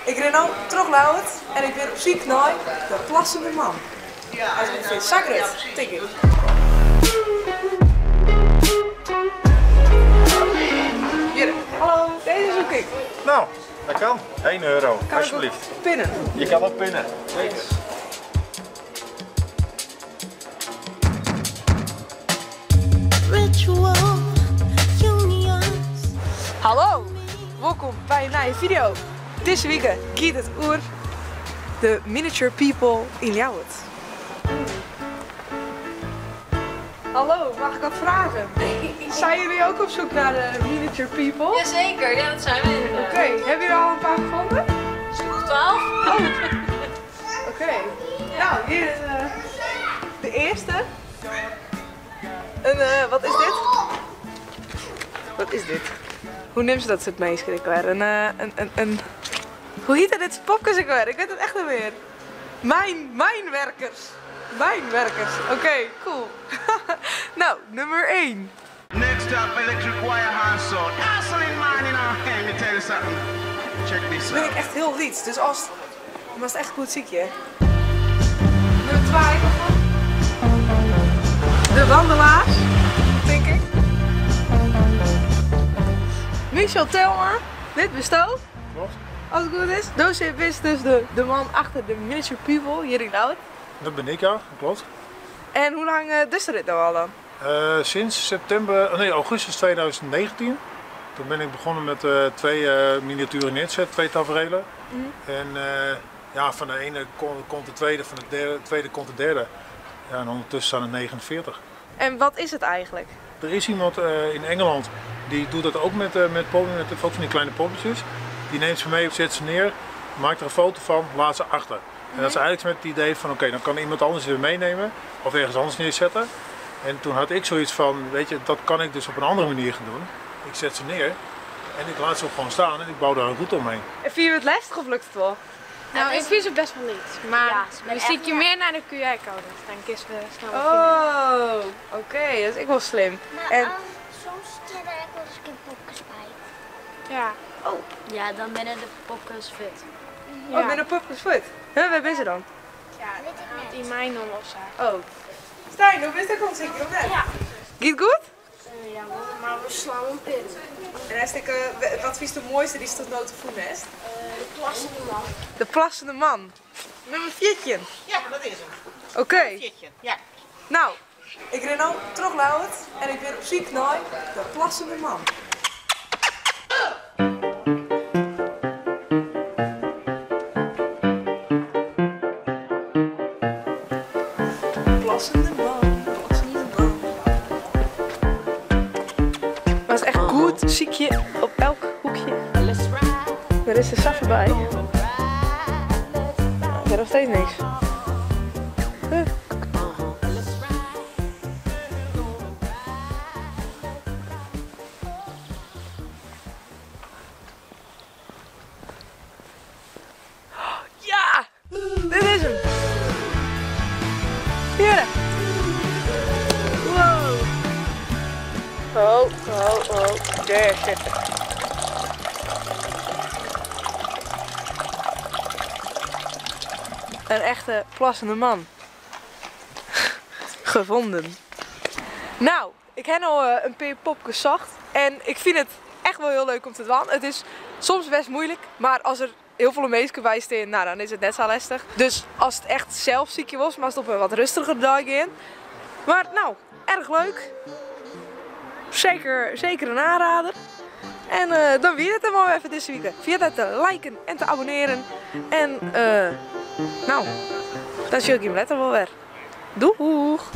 Ik ren nu terug Lauwert en ik ben op zoek naar de plassende man. Hij is ongeveer zakret, denk ik. Hier, hallo, deze zoek ik. Nou, dat kan. 1 euro, Kan alsjeblieft. ik ook pinnen? Je kan ook pinnen. Hallo, welkom bij een nieuwe video. Deze week gaat het over de miniature people in Ljouwert. Hallo, mag ik wat vragen? Zijn jullie ook op zoek naar de miniature people? Jazeker, ja, dat zijn we inderdaad. Oké, hebben jullie al een paar gevonden? Zoek 12. Oké. Nou, hier is de eerste. Wat is dit? Wat is dit? Hoe neemt ze dat het meest ik weer? Hoe heet dit popjes ik weer? Ik weet het echt niet meer. Mijnwerkers. Mijnwerkers. Oké, cool. Nou, nummer 1. Next up, electric wire hand sound. Gasoline man in our hand, let me tell you something. Check this Ben out. ik echt heel lied, dus als het echt goed ziekje. Nummer 2. De wandelaars, denk ik. Michel Telma, dit bestaat. Klopt. Als het goed is. Doosje is dus de man achter de Miniature People hier in Ljouwert. Dat ben ik, ja, klopt. En hoe lang dus er dit nou al dan? Sinds augustus 2019. Toen ben ik begonnen met 2 miniaturen neerzetten, 2 taferelen. En ja, van de ene komt de tweede, van de tweede komt de derde. Ja, en ondertussen staan er 49. En wat is het eigenlijk? Er is iemand in Engeland die doet dat ook met van die kleine poppetjes. Die neemt ze mee, zet ze neer, maakt er een foto van, laat ze achter. En dat is eigenlijk met het idee van oké, dan kan iemand anders weer meenemen of ergens anders neerzetten. En toen had ik zoiets van, weet je, dat kan ik dus op een andere manier gaan doen. Ik zet ze neer en ik laat ze ook gewoon staan en ik bouw daar een route omheen. En vind je het lastig of lukt het wel? Nou, ik vind ze best wel niet. Maar dan zie je meer naar de QR-code. Dan kist we snel wat vinden. Oh, oké, dat is echt wel slim. Maar En soms zit er ook wel eens een keer popjes bij. Ja. Ja, dan binnen de popjes fit. oh, ik ben een popjes voet. Huh, waar ben ze dan? Weet ik niet. In mijn non of zo. Oh. Stijn, hoe is dat ontzettend of net? Ja. Gaat goed? Ja, maar we slaan een pit. En hij wat vies de mooiste die tot noten voelen is? De plassende man. De plassende man. Nummer 4. Ja, dat is hem. Oké. Jeetje, ja. Nou, ik ren nu terug Lauwert en ik ben op zoek naar de plassende man. Plassende man, plassende man. Maar het is echt goed, ziekje op elk hoekje. Er is de saffe bij. Er is nog steeds niks. Huh. Ja! Dit is hem! Hier! Wow! Oh, daar zit het. Een echte plassende man. Gevonden. Nou, ik heb al een paar popjes zacht en ik vind het echt wel heel leuk om te doen. Het is soms best moeilijk, maar als er heel veel mensen bij staan, nou, dan is het net zo lastig. Dus als het echt zelf ziekje was, maar het op een wat rustiger dag in. Maar nou, erg leuk. Zeker een aanrader. En dan weer het hem al even deze week. Vergeet te liken en te abonneren. En nou, dan zie ik hem later wel weer. Doeg!